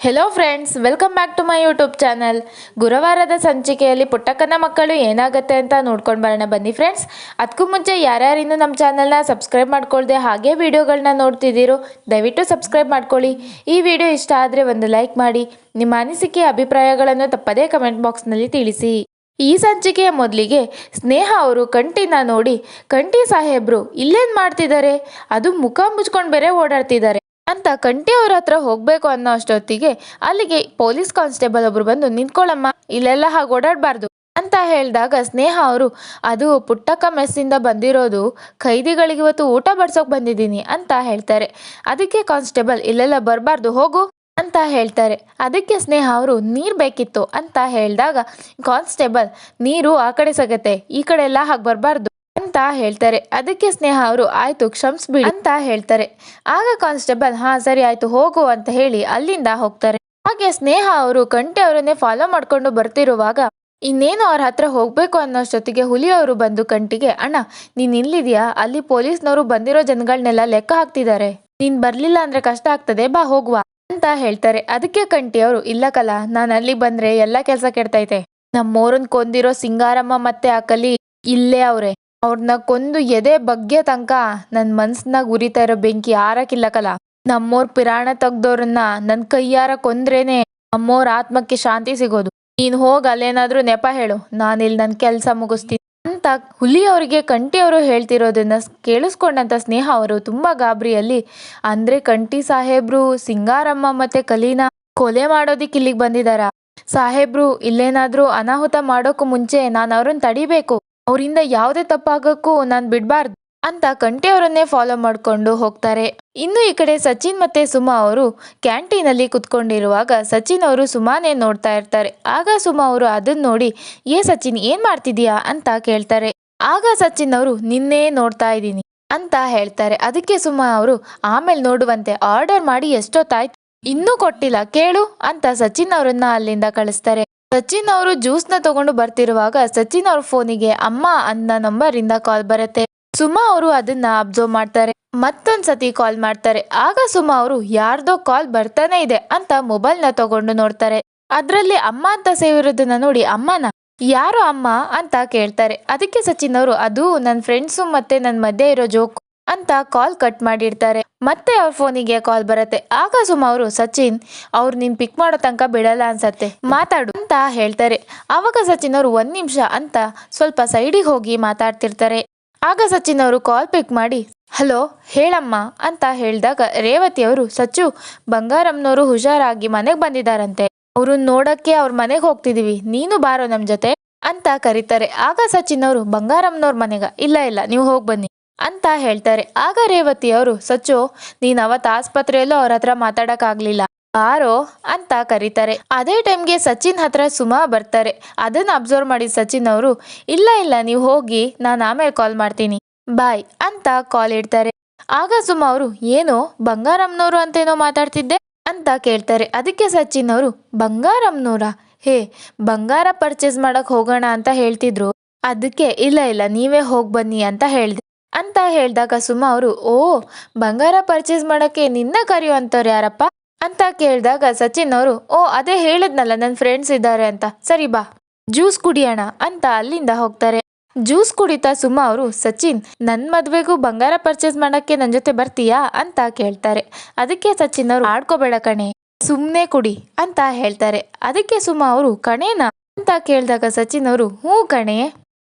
Hello friends, welcome back to my YouTube channel. ಗುರುವಾರದ ಸಂಚಿಕೆಯಲ್ಲಿ ಪುಟ್ಟಕ್ಕನ ಮಕ್ಕಳು ಏನಾಗುತ್ತೆ ಅಂತ ನೋಡ್ಕೊಂಡು ಬರೋಣ ಬನ್ನಿ ಫ್ರೆಂಡ್ಸ್. ಅದಕ್ಕೂ ಮುಂಚೆ ಯಾರ್ಯಾರು ಇನ್ನೂ ನಮ್ಮ ಚಾನಲ್ನ ಸಬ್ಸ್ಕ್ರೈಬ್ ಮಾಡ್ಕೊಳ್ದೆ ಹಾಗೆ ವಿಡಿಯೋಗಳನ್ನ ನೋಡ್ತಿದ್ದೀರೋ ದಯವಿಟ್ಟು ಸಬ್ಸ್ಕ್ರೈಬ್ ಮಾಡ್ಕೊಳ್ಳಿ. ಈ ವಿಡಿಯೋ ಇಷ್ಟ ಆದರೆ ಒಂದು ಲೈಕ್ ಮಾಡಿ, ನಿಮ್ಮ ಅನಿಸಿಕೆ ಅಭಿಪ್ರಾಯಗಳನ್ನು ತಪ್ಪದೇ ಕಮೆಂಟ್ ಬಾಕ್ಸ್ನಲ್ಲಿ ತಿಳಿಸಿ. ಈ ಸಂಚಿಕೆಯ ಮೊದಲಿಗೆ ಸ್ನೇಹ ಅವರು ಕಂಟಿನ ನೋಡಿ, ಕಂಟಿ ಸಾಹೇಬ್ರು ಇಲ್ಲೇನು ಮಾಡ್ತಿದ್ದಾರೆ, ಅದು ಮುಖ ಮುಚ್ಕೊಂಡು ಬೇರೆ ಓಡಾಡ್ತಿದ್ದಾರೆ ಅಂತ ಕಂಟಿ ಅವ್ರ ಹತ್ರ ಹೋಗ್ಬೇಕು ಅನ್ನೋ ಅಷ್ಟೊತ್ತಿಗೆ ಅಲ್ಲಿಗೆ ಪೊಲೀಸ್ ಕಾನ್ಸ್ಟೇಬಲ್ ಒಬ್ರು ಬಂದು, ನಿಂತ್ಕೊಳ್ಳಮ್ಮ, ಇಲ್ಲೆಲ್ಲ ಹಾಗೆ ಓಡಾಡಬಾರ್ದು ಅಂತ ಹೇಳಿದಾಗ ಸ್ನೇಹ ಅವರು, ಅದು ಪುಟ್ಟಕ್ಕ ಮೆಸ್ಸಿಂದ ಬಂದಿರೋದು, ಖೈದಿಗಳಿಗೆ ಇವತ್ತು ಊಟ ಬಡ್ಸೋಕೆ ಬಂದಿದ್ದೀನಿ ಅಂತ ಹೇಳ್ತಾರೆ. ಅದಕ್ಕೆ ಕಾನ್ಸ್ಟೇಬಲ್, ಇಲ್ಲೆಲ್ಲ ಬರಬಾರ್ದು, ಹೋಗು ಅಂತ ಹೇಳ್ತಾರೆ. ಅದಕ್ಕೆ ಸ್ನೇಹ ಅವರು, ನೀರು ಬೇಕಿತ್ತು ಅಂತ ಹೇಳಿದಾಗ ಕಾನ್ಸ್ಟೇಬಲ್, ನೀರು ಆ ಕಡೆ ಸಿಗತ್ತೆ, ಈ ಕಡೆ ಎಲ್ಲ ಹಾಗೆ ಬರಬಾರ್ದು ಅಂತ ಹೇಳ್ತಾರೆ. ಅದಕ್ಕೆ ಸ್ನೇಹ ಅವರು, ಆಯ್ತು ಕ್ಷಮಿಸ್ಬಿಡಿ ಅಂತ ಹೇಳ್ತಾರೆ. ಆಗ ಕಾನ್ಸ್ಟೇಬಲ್, ಹಾ ಸರಿ ಆಯ್ತು ಹೋಗು ಅಂತ ಹೇಳಿ ಅಲ್ಲಿಂದ ಹೋಗ್ತಾರೆ. ಹಾಗೆ ಸ್ನೇಹ ಅವರು ಕಂಟಿ ಅವರನ್ನೇ ಫಾಲೋ ಮಾಡ್ಕೊಂಡು ಬರ್ತಿರುವಾಗ ಇನ್ನೇನು ಅವ್ರ ಹತ್ರ ಹೋಗ್ಬೇಕು ಅನ್ನೋಷ್ಟೊತ್ತಿಗೆ ಹುಲಿ ಅವರು ಬಂದು ಕಂಟಿಗೆ, ಅಣ್ಣ ನೀನ್ ಇಲ್ಲಿದ್ಯಾ, ಅಲ್ಲಿ ಪೊಲೀಸ್ನವರು ಬಂದಿರೋ ಜನಗಳನ್ನೆಲ್ಲ ಲೆಕ್ಕ ಹಾಕ್ತಿದ್ದಾರೆ, ನೀನ್ ಬರ್ಲಿಲ್ಲ ಅಂದ್ರೆ ಕಷ್ಟ ಆಗ್ತದೆ, ಬಾ ಹೋಗುವ ಅಂತ ಹೇಳ್ತಾರೆ. ಅದಕ್ಕೆ ಕಂಟಿ ಅವರು, ಇಲ್ಲ ಕಲ, ನಾನು ಅಲ್ಲಿ ಬಂದ್ರೆ ಎಲ್ಲ ಕೆಲಸ ಕೆಡ್ತೈತೆ, ನಮ್ಮೋರನ್ ಕೊಂದಿರೋ ಸಿಂಗಾರಮ್ಮ ಮತ್ತೆ ಆ ಕಲಿ ಇಲ್ಲೇ ಅವ್ರೆ, ಅವ್ರನ್ನ ಕೊಂದು ಎದೆ ಬಗ್ಗೆ ತನಕ ನನ್ನ ಮನ್ಸ್ನಾಗ ಉರಿತಾ ಇರೋ ಬೆಂಕಿ ಆರಕ್ಕಿಲ್ಲ ಕಲ, ನಮ್ಮೋರ್ ಪಿರಾಣ ತೆಗ್ದೋರನ್ನ ನನ್ನ ಕೈಯಾರ ಕೊಂದ್ರೇನೆ ನಮ್ಮೋರ್ ಆತ್ಮಕ್ಕೆ ಶಾಂತಿ ಸಿಗೋದು, ನೀನ್ ಹೋಗ್ ಅಲ್ಲೇನಾದ್ರೂ ನೆಪ ಹೇಳು, ನಾನಿಲ್ಲಿ ನನ್ನ ಕೆಲಸ ಮುಗಿಸ್ತೀನಿ ಅಂತ ಹುಲಿ ಅವರಿಗೆ ಕಂಟಿ ಅವರು ಹೇಳ್ತಿರೋದನ್ನ ಕೇಳಿಸ್ಕೊಂಡಂತ ಸ್ನೇಹ ಅವರು ತುಂಬಾ ಗಾಬರಿಯಲ್ಲಿ, ಅಂದ್ರೆ ಕಂಟಿ ಸಾಹೇಬ್ರು ಸಿಂಗಾರಮ್ಮ ಮತ್ತೆ ಕಲೀನ ಕೊಲೆ ಮಾಡೋದಿಕ್ ಇಲ್ಲಿಗೆ ಬಂದಿದಾರ, ಸಾಹೇಬ್ರು ಇಲ್ಲೇನಾದ್ರೂ ಅನಾಹುತ ಮಾಡೋಕು ಮುಂಚೆ ನಾನು ಅವ್ರನ್ನ ತಡಿಬೇಕು, ಅವರಿಂದ ಯಾವುದೇ ತಪ್ಪಾಗಕ್ಕೂ ನಾನು ಬಿಡಬಾರ್ದು ಅಂತ ಕಂಟಿ ಅವರನ್ನೇ ಫಾಲೋ ಮಾಡ್ಕೊಂಡು ಹೋಗ್ತಾರೆ. ಇನ್ನು ಈ ಕಡೆ ಸಚಿನ್ ಮತ್ತೆ ಸುಮಾ ಅವರು ಕ್ಯಾಂಟೀನಲ್ಲಿ ಕುತ್ಕೊಂಡಿರುವಾಗ ಸಚಿನ್ ಅವರು ಸುಮಾನೇ ನೋಡ್ತಾ ಇರ್ತಾರೆ. ಆಗ ಸುಮಾ ಅವರು ಅದನ್ನ ನೋಡಿ, ಏ ಸಚಿನ್ ಏನ್ ಮಾಡ್ತಿದೀಯಾ ಅಂತ ಕೇಳ್ತಾರೆ. ಆಗ ಸಚಿನ್ ಅವರು, ನಿನ್ನೆ ನೋಡ್ತಾ ಇದ್ದೀನಿ ಅಂತ ಹೇಳ್ತಾರೆ. ಅದಕ್ಕೆ ಸುಮಾ ಅವರು, ಆಮೇಲೆ ನೋಡುವಂತೆ, ಆರ್ಡರ್ ಮಾಡಿ ಎಷ್ಟೊತ್ತಾಯ್ತು, ಇನ್ನೂ ಕೊಟ್ಟಿಲ್ಲ ಕೇಳು ಅಂತ ಸಚಿನ್ ಅವರನ್ನ ಅಲ್ಲಿಂದ ಕಳಿಸ್ತಾರೆ. ಸಚಿನ್ ಅವರು ಜ್ಯೂಸ್ನ ತಗೊಂಡು ಬರ್ತಿರುವಾಗ ಸಚಿನ್ ಅವ್ರ ಫೋನಿಗೆ ಅಮ್ಮ ಅನ್ನೋ ನಂಬರ್ ಇಂದ ಕಾಲ್ ಬರುತ್ತೆ. ಸುಮಾ ಅವರು ಅದನ್ನ ಅಬ್ಸರ್ವ್ ಮಾಡ್ತಾರೆ. ಮತ್ತೊಂದ್ಸತಿ ಕಾಲ್ ಮಾಡ್ತಾರೆ. ಆಗ ಸುಮಾ ಅವರು, ಯಾರ್ದೋ ಕಾಲ್ ಬರ್ತಾನೆ ಇದೆ ಅಂತ ಮೊಬೈಲ್ ನ ತಗೊಂಡು ನೋಡ್ತಾರೆ. ಅದ್ರಲ್ಲಿ ಅಮ್ಮ ಅಂತ ಸೇವ್ ಇರೋದನ್ನ ನೋಡಿ, ಅಮ್ಮನ, ಯಾರು ಅಮ್ಮ ಅಂತ ಕೇಳ್ತಾರೆ. ಅದಕ್ಕೆ ಸಚಿನ್ ಅವರು, ಅದು ನನ್ನ ಫ್ರೆಂಡ್ಸು ಮತ್ತೆ ನನ್ನ ಮಧ್ಯೆ ಇರೋ ಜೋಕ್ ಅಂತ ಕಾಲ್ ಕಟ್ ಮಾಡಿರ್ತಾರೆ. ಮತ್ತೆ ಅವ್ರ ಫೋನಿಗೆ ಕಾಲ್ ಬರುತ್ತೆ. ಆಗ ಸುಮಾ ಅವರು, ಸಚಿನ್ ಅವ್ರು ನಿನ್ ಪಿಕ್ ಮಾಡೋ ತನಕ ಬಿಡಲ್ಲ ಅನ್ಸತ್ತೆ, ಮಾತಾಡು ಅಂತ ಹೇಳ್ತಾರೆ. ಆವಾಗ ಸಚಿನ್ ಅವರು, ಒಂದ್ ನಿಮಿಷ ಅಂತ ಸ್ವಲ್ಪ ಸೈಡಿಗೆ ಹೋಗಿ ಮಾತಾಡ್ತಿರ್ತಾರೆ. ಆಗ ಸಚಿನ್ ಅವರು ಕಾಲ್ ಪಿಕ್ ಮಾಡಿ, ಹಲೋ ಹೇಳಮ್ಮ ಅಂತ ಹೇಳಿದಾಗ ರೇವತಿ ಅವರು, ಸಚ್ಚು ಬಂಗಾರಮ್ನವರು ಹುಷಾರಾಗಿ ಮನೆಗೆ ಬಂದಿದಾರಂತೆ, ಅವ್ರನ್ನ ನೋಡಕ್ಕೆ ಅವ್ರ ಮನೆಗೆ ಹೋಗ್ತಿದೀವಿ, ನೀನು ಬಾರೋ ನಮ್ ಜೊತೆ ಅಂತ ಕರೀತಾರೆ. ಆಗ ಸಚಿನ್ ಅವರು, ಬಂಗಾರಮ್ನವ್ರ ಮನೆಗ, ಇಲ್ಲ ಇಲ್ಲ ನೀವು ಹೋಗಿ ಬನ್ನಿ ಅಂತ ಹೇಳ್ತಾರೆ. ಆಗ ರೇವತಿ ಅವರು, ಸಚ್ಚು ನೀನ್ ಅವತ್ ಆಸ್ಪತ್ರೆಯಲ್ಲೂ ಅವ್ರ ಹತ್ರ ಮಾತಾಡಕ್ ಆಗ್ಲಿಲ್ಲ, ಬಾರೋ ಅಂತ ಕರೀತಾರೆ. ಅದೇ ಟೈಮ್ಗೆ ಸಚಿನ್ ಹತ್ರ ಸುಮಾ ಬರ್ತಾರೆ. ಅದನ್ನ ಅಬ್ಸರ್ವ್ ಮಾಡಿ ಸಚಿನ್ ಅವರು, ಇಲ್ಲ ಇಲ್ಲ ನೀವು ಹೋಗಿ, ನಾನು ಆಮೇಲೆ ಕಾಲ್ ಮಾಡ್ತೀನಿ, ಬಾಯ್ ಅಂತ ಕಾಲ್ ಇಡ್ತಾರೆ. ಆಗ ಸುಮಾ ಅವರು, ಏನೋ ಬಂಗಾರಮ್ನವರು ಅಂತೇನೋ ಮಾತಾಡ್ತಿದ್ದೆ ಅಂತ ಕೇಳ್ತಾರೆ. ಅದಕ್ಕೆ ಸಚಿನ್ ಅವರು, ಬಂಗಾರಮ್ನವರ, ಹೇ ಬಂಗಾರ ಪರ್ಚೇಸ್ ಮಾಡಕ್ ಹೋಗೋಣ ಅಂತ ಹೇಳ್ತಿದ್ರು, ಅದಕ್ಕೆ ಇಲ್ಲ ಇಲ್ಲ ನೀವೇ ಹೋಗ್ ಬನ್ನಿ ಅಂತ ಹೇಳ್ದೆ ಅಂತ ಹೇಳಿದಾಗ ಸುಮಾ ಅವರು, ಓ ಬಂಗಾರ ಪರ್ಚೇಸ್ ಮಾಡಕ್ಕೆ ನಿನ್ನ ಕರೆಯೋ ಅಂತವ್ರು ಯಾರಪ್ಪ ಅಂತ ಕೇಳಿದಾಗ ಸಚಿನ್ ಅವರು, ಓ ಅದೇ ಹೇಳಿದ್ನಲ್ಲ ನನ್ನ ಫ್ರೆಂಡ್ಸ್ ಇದ್ದಾರೆ ಅಂತ, ಸರಿ ಬಾ ಜ್ಯೂಸ್ ಕುಡಿಯೋಣ ಅಂತ ಅಲ್ಲಿಂದ ಹೋಗ್ತಾರೆ. ಜ್ಯೂಸ್ ಕುಡಿತಾ ಸುಮಾ ಅವರು, ಸಚಿನ್ ನನ್ನ ಮದ್ವೆಗೂ ಬಂಗಾರ ಪರ್ಚೇಸ್ ಮಾಡಕ್ಕೆ ನನ್ನ ಜೊತೆ ಬರ್ತೀಯಾ ಅಂತ ಕೇಳ್ತಾರೆ. ಅದಕ್ಕೆ ಸಚಿನ್ ಅವರು, ಆಡ್ಕೋಬೇಡ ಕಣೆ, ಸುಮ್ನೆ ಕುಡಿ ಅಂತ ಹೇಳ್ತಾರೆ. ಅದಕ್ಕೆ ಸುಮಾ ಅವರು, ಕಣೇನಾ ಅಂತ ಕೇಳಿದಾಗ ಸಚಿನ್ ಅವರು, ಹ್ಞೂ ಕಣೆ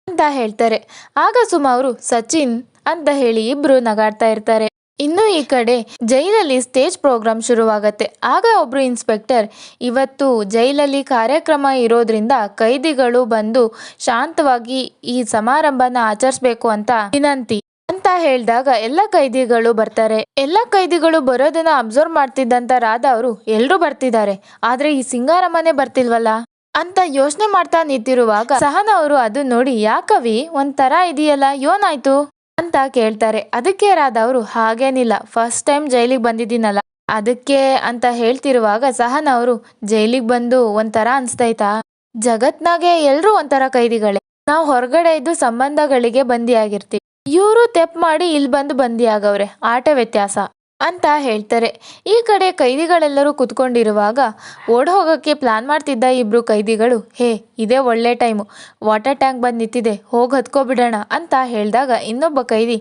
ಅಂತ ಹೇಳ್ತಾರೆ. ಆಗ ಸುಮಾ ಅವರು, ಸಚಿನ್ ಅಂತ ಹೇಳಿ ಇಬ್ರು ನಗಾಡ್ತಾ ಇರ್ತಾರೆ. ಇನ್ನು ಈ ಕಡೆ ಜೈಲಲ್ಲಿ ಸ್ಟೇಜ್ ಪ್ರೋಗ್ರಾಮ್ ಶುರುವಾಗತ್ತೆ. ಆಗ ಒಬ್ರು ಇನ್ಸ್ಪೆಕ್ಟರ್, ಇವತ್ತು ಜೈಲಲ್ಲಿ ಕಾರ್ಯಕ್ರಮ ಇರೋದ್ರಿಂದ ಕೈದಿಗಳು ಬಂದು ಶಾಂತವಾಗಿ ಈ ಸಮಾರಂಭನ ಆಚರಿಸ್ಬೇಕು ಅಂತ ವಿನಂತಿ ಅಂತ ಹೇಳಿದಾಗ ಎಲ್ಲ ಕೈದಿಗಳು ಬರ್ತಾರೆ. ಎಲ್ಲ ಕೈದಿಗಳು ಬರೋದನ್ನ ಅಬ್ಸರ್ವ್ ಮಾಡ್ತಿದ್ದಂತ ರಾಧಾ ಅವರು, ಎಲ್ರು ಬರ್ತಿದ್ದಾರೆ ಆದ್ರೆ ಈ ಸಿಂಗಾರಮ್ಮನೆ ಬರ್ತಿಲ್ವಲ್ಲ ಅಂತ ಯೋಚನೆ ಮಾಡ್ತಾ ನಿಂತಿರುವಾಗ ಸಹನಾ ಅವರು ಅದನ್ನ ನೋಡಿ, ಯಾಕವಿ ಒಂಥರ ಇದೆಯಲ್ಲ, ಏನಾಯ್ತು ಅಂತ ಕೇಳ್ತಾರೆ. ಅದಕ್ಕೆ ರಾಧಾ ಅವರು, ಹಾಗೇನಿಲ್ಲ, ಫಸ್ಟ್ ಟೈಮ್ ಜೈಲಿಗೆ ಬಂದಿದ್ದೀನಲ್ಲ ಅದಕ್ಕೆ ಅಂತ ಹೇಳ್ತಿರುವಾಗ ಸಹನಾ ಅವರು, ಜೈಲಿಗೆ ಬಂದು ಒಂಥರ ಅನ್ಸ್ತೈತಾ, ಜಗತ್ನಾಗೆ ಎಲ್ರೂ ಒಂಥರ ಕೈದಿಗಳೇ, ನಾವು ಹೊರಗಡೆ ಇದ್ದು ಸಂಬಂಧಗಳಿಗೆ ಬಂದಿ ಆಗಿರ್ತೀವಿ, ಇವರು ತೆಪ್ ಮಾಡಿ ಇಲ್ಲಿ ಬಂದು ಬಂದಿ ಆಗವ್ರೆ, ಆಟ ವ್ಯತ್ಯಾಸ ಅಂತ ಹೇಳ್ತಾರೆ. ಈ ಕಡೆ ಕೈದಿಗಳೆಲ್ಲರೂ ಕುತ್ಕೊಂಡಿರುವಾಗ ಓಡ್ ಹೋಗೋಕ್ಕೆ ಪ್ಲಾನ್ ಮಾಡ್ತಿದ್ದ ಇಬ್ರು ಕೈದಿಗಳು, ಹೇ ಇದೇ ಒಳ್ಳೆ ಟೈಮು, ವಾಟರ್ ಟ್ಯಾಂಕ್ ಬಂದು ನಿಂತಿದೆ, ಹೋಗಿ ಹತ್ಕೊಬಿಡೋಣ ಅಂತ ಹೇಳಿದಾಗ ಇನ್ನೊಬ್ಬ ಕೈದಿ,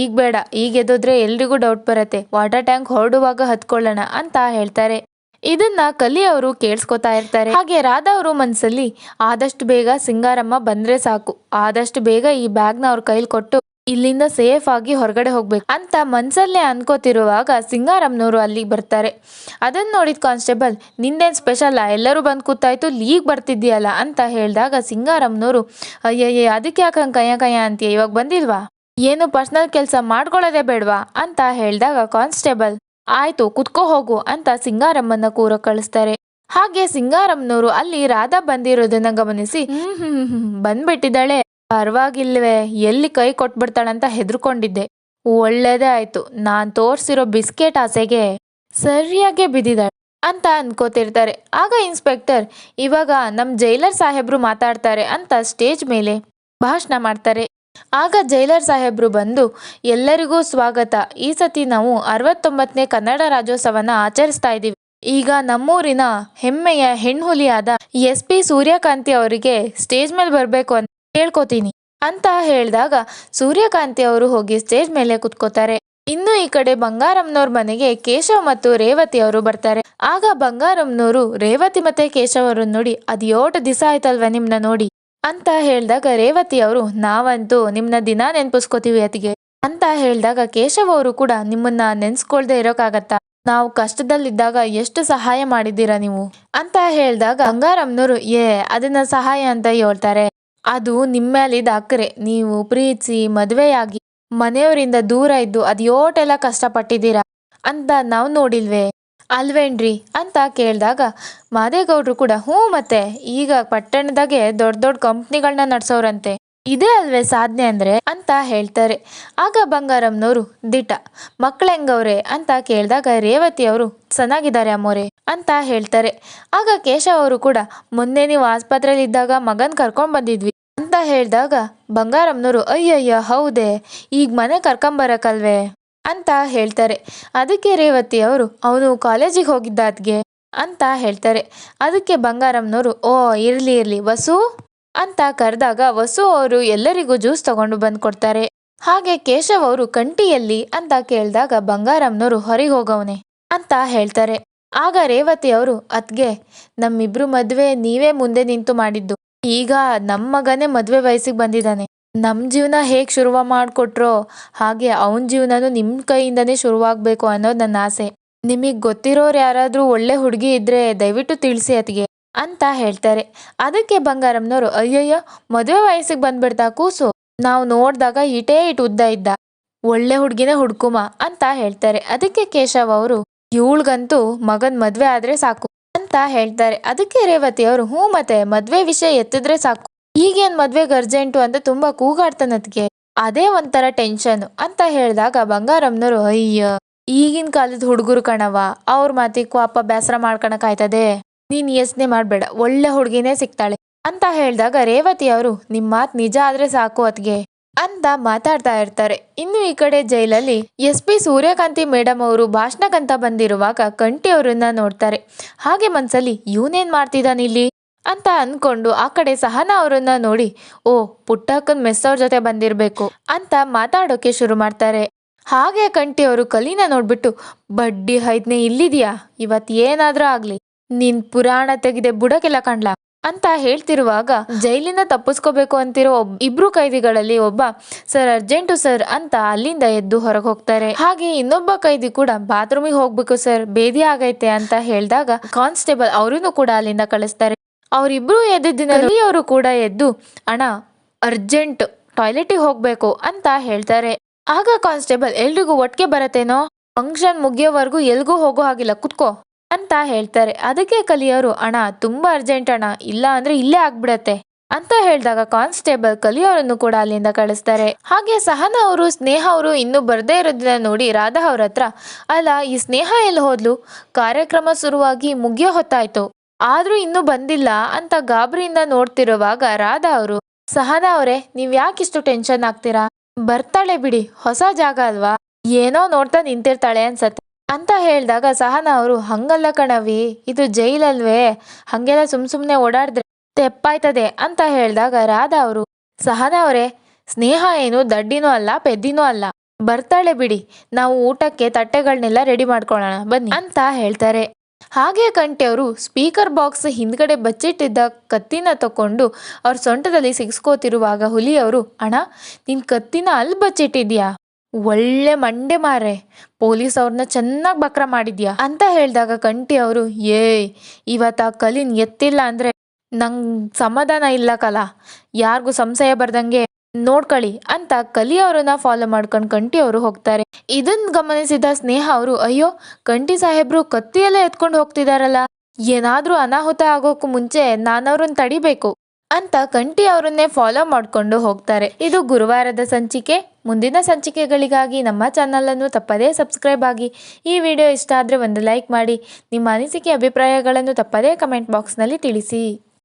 ಈಗ ಬೇಡ, ಈಗ ಎದ್ದೋದ್ರೆ ಎಲ್ರಿಗೂ ಡೌಟ್ ಬರುತ್ತೆ, ವಾಟರ್ ಟ್ಯಾಂಕ್ ಹೊರಡುವಾಗ ಹತ್ಕೊಳ್ಳೋಣ ಅಂತ ಹೇಳ್ತಾರೆ. ಇದನ್ನ ಕಲಿ ಅವರು ಕೇಳಿಸ್ಕೊತಾ ಇರ್ತಾರೆ. ಹಾಗೆ ರಾಧಾ ಅವರು ಮನ್ಸಲ್ಲಿ ಆದಷ್ಟು ಬೇಗ ಸಿಂಗಾರಮ್ಮ ಬಂದ್ರೆ ಸಾಕು, ಆದಷ್ಟು ಬೇಗ ಈ ಬ್ಯಾಗ್ನ ಅವ್ರ ಕೈಲಿ ಕೊಟ್ಟು ಇಲ್ಲಿಂದ ಸೇಫ್ ಆಗಿ ಹೊರಗಡೆ ಹೋಗ್ಬೇಕು ಅಂತ ಮನ್ಸಲ್ಲೇ ಅನ್ಕೋತಿರುವಾಗ ಸಿಂಗಾರಮ್ಮನವರು ಅಲ್ಲಿಗೆ ಬರ್ತಾರೆ. ಅದನ್ನ ನೋಡಿದ ಕಾನ್ಸ್ಟೇಬಲ್, ನಿಂದೇನ್ ಸ್ಪೆಷಲ್, ಎಲ್ಲರೂ ಬಂದು ಕೂತಾಯ್ತು, ಲೀಗ್ ಬರ್ತಿದ್ಯಲ್ಲ ಅಂತ ಹೇಳಿದಾಗ ಸಿಂಗಾರಮ್ಮನವರು, ಅಯ್ಯಯ್ಯ ಅದಕ್ಕೆ ಯಾಕೆ ಕಯ್ಯ ಕಯ್ಯ ಅಂತೀಯ, ಇವಾಗ ಬಂದಿಲ್ವಾ, ಏನು ಪರ್ಸನಲ್ ಕೆಲಸ ಮಾಡ್ಕೊಳ್ಳೋದೇ ಬೇಡವಾ ಅಂತ ಹೇಳಿದಾಗ ಕಾನ್ಸ್ಟೇಬಲ್, ಆಯ್ತು ಕುತ್ಕೋ ಹೋಗು ಅಂತ ಸಿಂಗಾರಮ್ಮನ ಕೂರ ಕಳಿಸ್ತಾರೆ. ಹಾಗೆ ಸಿಂಗಾರಮ್ಮನವರು ಅಲ್ಲಿ ರಾಧಾ ಬಂದಿರೋದನ್ನ ಗಮನಿಸಿ, ಬಂದ್ಬಿಟ್ಟಿದ್ದಾಳೆ, ಪರವಾಗಿಲ್ವೇ, ಎಲ್ಲಿ ಕೈ ಕೊಟ್ಬಿಡ್ತಾಳಂತ ಹೆದರ್ಕೊಂಡಿದ್ದೆ, ಒಳ್ಳೇದೇ ಆಯ್ತು, ನಾನ್ ತೋರ್ಸಿರೋ ಬಿಸ್ಕೆಟ್ ಆಸೆಗೆ ಸರಿಯಾಗೆ ಬಿದ್ದಿದ್ದಾಳೆ ಅಂತ ಅನ್ಕೋತಿರ್ತಾರೆ. ಆಗ ಇನ್ಸ್ಪೆಕ್ಟರ್, ಇವಾಗ ನಮ್ ಜೈಲರ್ ಸಾಹೇಬ್ರು ಮಾತಾಡ್ತಾರೆ ಅಂತ ಸ್ಟೇಜ್ ಮೇಲೆ ಭಾಷಣ ಮಾಡ್ತಾರೆ. ಆಗ ಜೈಲರ್ ಸಾಹೇಬ್ರು ಬಂದು, ಎಲ್ಲರಿಗೂ ಸ್ವಾಗತ, ಈ ಸತಿ ನಾವು 69ನೇ ಕನ್ನಡ ರಾಜ್ಯೋತ್ಸವನ ಆಚರಿಸ್ತಾ ಇದ್ದೀವಿ. ಈಗ ನಮ್ಮೂರಿನ ಹೆಮ್ಮೆಯ ಹೆಣ್ಹುಲಿಯಾದ SP ಸೂರ್ಯಕಾಂತಿ ಅವರಿಗೆ ಸ್ಟೇಜ್ ಮೇಲೆ ಬರಬೇಕು ಅಂತ ಹೇಳ್ಕೊತೀನಿ ಅಂತ ಹೇಳಿದಾಗ ಸೂರ್ಯಕಾಂತಿ ಅವರು ಹೋಗಿ ಸ್ಟೇಜ್ ಮೇಲೆ ಕುತ್ಕೋತಾರೆ. ಇನ್ನು ಈ ಕಡೆ ಬಂಗಾರಮ್ಮನವ್ರ ಮನೆಗೆ ಕೇಶವ್ ಮತ್ತು ರೇವತಿ ಅವರು ಬರ್ತಾರೆ. ಆಗ ಬಂಗಾರಮ್ಮನವರು ರೇವತಿ ಮತ್ತೆ ಕೇಶವ್ ಅವ್ರನ್ನ ನೋಡಿ, ಅದ್ 8 ದಿವಸ ಆಯ್ತಲ್ವ ನಿಮ್ನ ನೋಡಿ ಅಂತ ಹೇಳಿದಾಗ ರೇವತಿ ಅವರು, ನಾವಂತೂ ನಿಮ್ನ ದಿನ ನೆನ್ಪಿಸ್ಕೋತೀವಿ ಅತಿಗೆ ಅಂತ ಹೇಳಿದಾಗ ಕೇಶವ್ ಅವರು ಕೂಡ, ನಿಮ್ಮನ್ನ ನೆನ್ಸ್ಕೊಳ್ದೆ ಇರೋಕ್ಕಾಗತ್ತಾ, ನಾವು ಕಷ್ಟದಲ್ಲಿದ್ದಾಗ ಎಷ್ಟು ಸಹಾಯ ಮಾಡಿದ್ದೀರಾ ನೀವು ಅಂತ ಹೇಳಿದಾಗ ಬಂಗಾರಮ್ಮನವರು, ಅದನ್ನ ಸಹಾಯ ಅಂತ ಹೇಳ್ತಾರೆ, ಅದು ನಿಮ್ಮೇಲಿದ್ದ ಅಕ್ಕರೆ, ನೀವು ಪ್ರೀತಿಸಿ ಮದುವೆಯಾಗಿ ಮನೆಯವರಿಂದ ದೂರ ಇದ್ದು ಅದ್ಯೋಟೆಲ್ಲ ಕಷ್ಟಪಟ್ಟಿದ್ದೀರಾ ಅಂತ ನಾವು ನೋಡಿಲ್ವೇ ಅಲ್ವೇನ್ರಿ ಅಂತ ಕೇಳಿದಾಗ ಮಾದೇಗೌಡರು ಕೂಡ, ಹ್ಞೂ ಮತ್ತೆ ಈಗ ಪಟ್ಟಣದಾಗೆ ದೊಡ್ಡ ದೊಡ್ಡ ಕಂಪ್ನಿಗಳನ್ನ ನಡ್ಸೋರಂತೆ, ಇದೇ ಅಲ್ವೇ ಸಾಧನೆ ಅಂದ್ರೆ ಅಂತ ಹೇಳ್ತಾರೆ. ಆಗ ಬಂಗಾರಮ್ಮನವರು, ದಿಟ, ಮಕ್ಳು ಹೆಂಗವ್ರೆ ಅಂತ ಕೇಳಿದಾಗ ರೇವತಿ ಅವರು, ಚೆನ್ನಾಗಿದ್ದಾರೆ ಅಮ್ಮೋರೆ ಅಂತ ಹೇಳ್ತಾರೆ. ಆಗ ಕೇಶವ್ ಅವರು ಕೂಡ, ಮೊನ್ನೆ ನೀವು ಆಸ್ಪತ್ರೆಯಲ್ಲಿ ಇದ್ದಾಗ ಮಗನ್ ಕರ್ಕೊಂಡ್ ಬಂದಿದ್ವಿ ಅಂತ ಹೇಳಿದಾಗ ಬಂಗಾರಮ್ಮನವರು, ಅಯ್ಯಯ್ಯ ಹೌದೇ, ಈಗ ಮನೆ ಕರ್ಕೊಂಬರಕಲ್ವೇ ಅಂತ ಹೇಳ್ತಾರೆ. ಅದಕ್ಕೆ ರೇವತಿ ಅವರು, ಅವನು ಕಾಲೇಜಿಗೆ ಹೋಗಿದ್ದ ಅದ್ಗೆ ಅಂತ ಹೇಳ್ತಾರೆ. ಅದಕ್ಕೆ ಬಂಗಾರಮ್ಮನವರು, ಓ ಇರ್ಲಿ ಇರ್ಲಿ ವಸು ಅಂತ ಕರೆದಾಗ ವಸು ಅವರು ಎಲ್ಲರಿಗೂ ಜ್ಯೂಸ್ ತಗೊಂಡು ಬಂದು ಕೊಡ್ತಾರೆ. ಹಾಗೆ ಕೇಶವ್ ಅವರು ಕಂಟಿಯಲ್ಲಿ ಅಂತ ಕೇಳಿದಾಗ ಬಂಗಾರಮ್ಮನವರು, ಹೊರಗೆ ಹೋಗವನೆ ಅಂತ ಹೇಳ್ತಾರೆ. ಆಗ ರೇವತಿ ಅವರು, ಅತ್ಗೆ ನಮ್ಮಿಬ್ರು ಮದ್ವೆ ನೀವೇ ಮುಂದೆ ನಿಂತು ಮಾಡಿದ್ದು, ಈಗ ನಮ್ಮ ಮಗನೇ ಮದ್ವೆ ವಯಸ್ಸಿಗೆ ಬಂದಿದ್ದಾನೆ, ನಮ್ಮ ಜೀವನ ಹೇಗೆ ಶುರುವ ಮಾಡಿಕೊಟ್ರೋ ಹಾಗೆ ಅವನ ಜೀವನನೂ ನಿಮ್ಮ ಕೈಯಿಂದನೇ ಶುರುವಾಗಬೇಕು ಅನ್ನೋದು ನನ್ನ ಆಸೆ. ನಿಮಗೆ ಗೊತ್ತಿರೋರು ಯಾರಾದರೂ ಒಳ್ಳೆ ಹುಡುಗಿ ಇದ್ರೆ ದಯವಿಟ್ಟು ತಿಳಿಸಿ ಅತಿಗೆ ಅಂತ ಹೇಳ್ತಾರೆ. ಅದಕ್ಕೆ ಬಂಗಾರಮ್ಮನವರು, ಅಯ್ಯಯ್ಯ ಮದುವೆ ವಯಸ್ಸಿಗೆ ಬಂದ್ಬಿಡ್ತಾ ಕೂಸು, ನಾವು ನೋಡಿದಾಗ ಇಟೇ ಉದ್ದ ಇದ್ದ, ಒಳ್ಳೆ ಹುಡುಗಿನೇ ಹುಡ್ಕುಮ ಅಂತ ಹೇಳ್ತಾರೆ. ಅದಕ್ಕೆ ಕೇಶವ್ ಅವರು, ಇವಳಿಗಂತೂ ಮಗನ್ ಮದ್ವೆ ಆದ್ರೆ ಸಾಕು ಅಂತ ಹೇಳ್ತಾರೆ. ಅದಕ್ಕೆ ರೇವತಿ ಅವರು, ಹ್ಞೂ ಮತ್ತೆ ಮದ್ವೆ ವಿಷಯ ಎತ್ತಿದ್ರೆ ಸಾಕು, ಈಗೇನ್ ಮದ್ವೆಗೆ ಅರ್ಜೆಂಟು ಅಂತ ತುಂಬಾ ಕೂಗಾಡ್ತಾನದ್ಗೆ, ಅದೇ ಒಂಥರ ಟೆನ್ಷನ್ ಅಂತ ಹೇಳಿದಾಗ ಬಂಗಾರಮ್ಮನವರು, ಅಯ್ಯ ಈಗಿನ ಕಾಲದ ಹುಡುಗರು ಕಣವ, ಅವ್ರ ಮಾತಿಗೆ ಕೋಪ ಬೇಸರ ಮಾಡ್ಕೊಳಕ್ ಆಯ್ತದೆ, ನೀನ್ ಯೋಚನೆ ಮಾಡ್ಬೇಡ, ಒಳ್ಳೆ ಹುಡುಗಿನೇ ಸಿಗ್ತಾಳೆ ಅಂತ ಹೇಳಿದಾಗ ರೇವತಿ ಅವರು, ನಿಮ್ ಮಾತ್ ನಿಜ ಆದ್ರೆ ಸಾಕು ಅತ್ಗೆ ಅಂತ ಮಾತಾಡ್ತಾ ಇರ್ತಾರೆ. ಇನ್ನು ಈ ಕಡೆ ಜೈಲಲ್ಲಿ SP ಸೂರ್ಯಕಾಂತಿ ಮೇಡಮ್ ಅವರು ಭಾಷಣಕ್ಕಂತ ಬಂದಿರುವಾಗ ಕಂಟಿ ಅವರನ್ನ ನೋಡ್ತಾರೆ. ಹಾಗೆ ಮನ್ಸಲ್ಲಿ ಇವನೇನ್ ಮಾಡ್ತಿದ್ದಾನಿಲ್ಲಿ ಅಂತ ಅನ್ಕೊಂಡು ಆ ಕಡೆ ಸಹನಾ ಅವರನ್ನ ನೋಡಿ, ಓ ಪುಟ್ಟಕ್ಕನ್ ಮೆಸ್ ಅವ್ರ ಜೊತೆ ಬಂದಿರ್ಬೇಕು ಅಂತ ಮಾತಾಡೋಕೆ ಶುರು ಮಾಡ್ತಾರೆ. ಹಾಗೆ ಕಂಟಿ ಅವರು ಕಲಿನ ನೋಡ್ಬಿಟ್ಟು, ಬಡ್ಡಿ ಹೈದ್ನೆ ಇಲ್ಲಿದ್ಯಾ, ಇವತ್ ಏನಾದ್ರೂ ಆಗ್ಲಿ ನಿನ್ ಪುರಾಣ ತೆಗೆದೆ ಬುಡಕೆಲ್ಲ ಕಂಡ್ಲಾ ಅಂತ ಹೇಳ್ತಿರುವಾಗ ಜೈಲಿನ ತಪ್ಪಿಸ್ಕೋಬೇಕು ಅಂತಿರೋ ಇಬ್ರು ಕೈದಿಗಳಲ್ಲಿ ಒಬ್ಬ, ಸರ್ ಅರ್ಜೆಂಟು ಸರ್ ಅಂತ ಅಲ್ಲಿಂದ ಎದ್ದು ಹೊರಗೆ ಹೋಗ್ತಾರೆ. ಹಾಗೆ ಇನ್ನೊಬ್ಬ ಕೈದಿ ಕೂಡ ಬಾತ್ರೂಮಿಗೆ ಹೋಗ್ಬೇಕು ಸರ್, ಬೇದಿ ಆಗೈತೆ ಅಂತ ಹೇಳಿದಾಗ ಕಾನ್ಸ್ಟೇಬಲ್ ಅವರನ್ನು ಕೂಡ ಅಲ್ಲಿಂದ ಕಳಿಸ್ತಾರೆ. ಅವರಿಬ್ರು ಎದ್ದಿದ್ದಿನ ಅವರು ಕೂಡ ಎದ್ದು, ಅಣ್ಣ ಅರ್ಜೆಂಟ್ ಟಾಯ್ಲೆಟಿಗೆ ಹೋಗ್ಬೇಕು ಅಂತ ಹೇಳ್ತಾರೆ. ಆಗ ಕಾನ್ಸ್ಟೇಬಲ್, ಎಲ್ರಿಗೂ ಒಟ್ಟಿಗೆ ಬರತ್ತೇನೋ, ಫಂಕ್ಷನ್ ಮುಗಿಯೋವರೆಗೂ ಎಲ್ಗೂ ಹೋಗೋ ಹಾಗಿಲ್ಲ, ಕುತ್ಕೋ ಅಂತ ಹೇಳ್ತಾರೆ. ಅದಕ್ಕೆ ಕಲಿಯೋರು, ಅಣ್ಣ ತುಂಬಾ ಅರ್ಜೆಂಟ್ ಅಣ್ಣ, ಇಲ್ಲ ಅಂದ್ರೆ ಇಲ್ಲೇ ಆಗ್ಬಿಡತ್ತೆ ಅಂತ ಹೇಳಿದಾಗ ಕಾನ್ಸ್ಟೇಬಲ್ ಕಲಿಯೋರನ್ನು ಕೂಡ ಅಲ್ಲಿಂದ ಕಳಿಸ್ತಾರೆ. ಹಾಗೆ ಸಹನಾ ಅವರು ಸ್ನೇಹ ಅವರು ಇನ್ನೂ ಬರ್ದೇ ಇರೋದನ್ನ ನೋಡಿ ರಾಧಾ ಅವ್ರ ಹತ್ರ, ಅಲ್ಲ ಈ ಸ್ನೇಹ ಎಲ್ಲಿ ಹೋದ್ಲು, ಕಾರ್ಯಕ್ರಮ ಶುರುವಾಗಿ ಮುಗಿಯೋ ಹೊತ್ತಾಯ್ತು ಆದ್ರೂ ಇನ್ನೂ ಬಂದಿಲ್ಲ ಅಂತ ಗಾಬರಿಯಿಂದ ನೋಡ್ತಿರುವಾಗ ರಾಧಾ ಅವರು, ಸಹನಾ ಅವರೇ ನೀವ್ ಯಾಕಿಷ್ಟು ಟೆನ್ಷನ್ ಆಗ್ತೀರಾ, ಬರ್ತಾಳೆ ಬಿಡಿ, ಹೊಸ ಜಾಗ ಅಲ್ವಾ ಏನೋ ನೋಡ್ತಾ ನಿಂತಿರ್ತಾಳೆ ಅನ್ಸತ್ತೆ ಅಂತ ಹೇಳಿದಾಗ ಸಹನಾ ಅವರು ಹಂಗಲ್ಲ ಕಣವಿ, ಇದು ಜೈಲಲ್ವೇ, ಹಂಗೆಲ್ಲ ಸುಮ್ಮನೆ ಓಡಾಡಿದ್ರೆ ತೆಪ್ಪಾಯ್ತದೆ ಅಂತ ಹೇಳಿದಾಗ ರಾಧಾ ಅವರು, ಸಹನಾ ಅವರೇ, ಸ್ನೇಹ ಏನು ದಡ್ಡಿನೂ ಅಲ್ಲ ಪೆದ್ದಿನೂ ಅಲ್ಲ, ಬರ್ತಾಳೆ ಬಿಡಿ, ನಾವು ಊಟಕ್ಕೆ ತಟ್ಟೆಗಳನ್ನೆಲ್ಲ ರೆಡಿ ಮಾಡ್ಕೊಳ್ಳೋಣ ಬನ್ನಿ ಅಂತ ಹೇಳ್ತಾರೆ. ಹಾಗೆ ಕಂಠಿ ಅವರು ಸ್ಪೀಕರ್ ಬಾಕ್ಸ್ ಹಿಂದ್ಗಡೆ ಬಚ್ಚಿಟ್ಟಿದ್ದ ಕತ್ತಿನ ತಕೊಂಡು ಅವ್ರ ಸೊಂಟದಲ್ಲಿ ಸಿಗಿಸ್ಕೋತಿರುವಾಗ ಹುಲಿ ಅವರು, ಅಣ್ಣ ನಿನ್ ಕತ್ತಿನ ಅಲ್ಲಿ ಬಚ್ಚಿಟ್ಟಿದ್ಯಾ, ಒಳ್ಳೆ ಮಂಡೆ ಮಾರೆ, ಪೊಲೀಸ್ ಅವ್ರನ್ನ ಚೆನ್ನಾಗಿ ಬಕ್ರ ಮಾಡಿದ್ಯಾ ಅಂತ ಹೇಳಿದಾಗ ಕಂಠಿ ಅವರು, ಇವತ್ತು ಆ ಕಲಿನ್ ಎತ್ತಿಲ್ಲ ಅಂದ್ರೆ ನಂಗೆ ಸಮಾಧಾನ ಇಲ್ಲ ಕಲ, ಯಾರಿಗೂ ಸಂಶಯ ಬರ್ದಂಗೆ ನೋಡ್ಕೊಳ್ಳಿ ಅಂತ ಕಲಿ ಅವ್ರನ್ನ ಫಾಲೋ ಮಾಡ್ಕೊಂಡು ಕಂಠಿ ಅವರು ಹೋಗ್ತಾರೆ. ಇದನ್ನ ಗಮನಿಸಿದ ಸ್ನೇಹ ಅವರು, ಅಯ್ಯೋ ಕಂಠಿ ಸಾಹೇಬ್ರು ಕತ್ತಿಯೆಲ್ಲ ಎತ್ಕೊಂಡು ಹೋಗ್ತಿದಾರಲ್ಲ, ಏನಾದ್ರೂ ಅನಾಹುತ ಆಗೋಕ್ಕೂ ಮುಂಚೆ ನಾನವ್ರನ್ನ ತಡಿಬೇಕು ಅಂತ ಕಂಠಿ ಅವರನ್ನೇ ಫಾಲೋ ಮಾಡಿಕೊಂಡು ಹೋಗ್ತಾರೆ. ಇದು ಗುರುವಾರದ ಸಂಚಿಕೆ. ಮುಂದಿನ ಸಂಚಿಕೆಗಳಿಗಾಗಿ ನಮ್ಮ ಚಾನಲನ್ನು ತಪ್ಪದೇ ಸಬ್ಸ್ಕ್ರೈಬ್ ಆಗಿ. ಈ ವಿಡಿಯೋ ಇಷ್ಟ ಆದರೆ ಒಂದು ಲೈಕ್ ಮಾಡಿ. ನಿಮ್ಮ ಅನಿಸಿಕೆ ಅಭಿಪ್ರಾಯಗಳನ್ನು ತಪ್ಪದೇ ಕಮೆಂಟ್ ಬಾಕ್ಸ್ನಲ್ಲಿ ತಿಳಿಸಿ.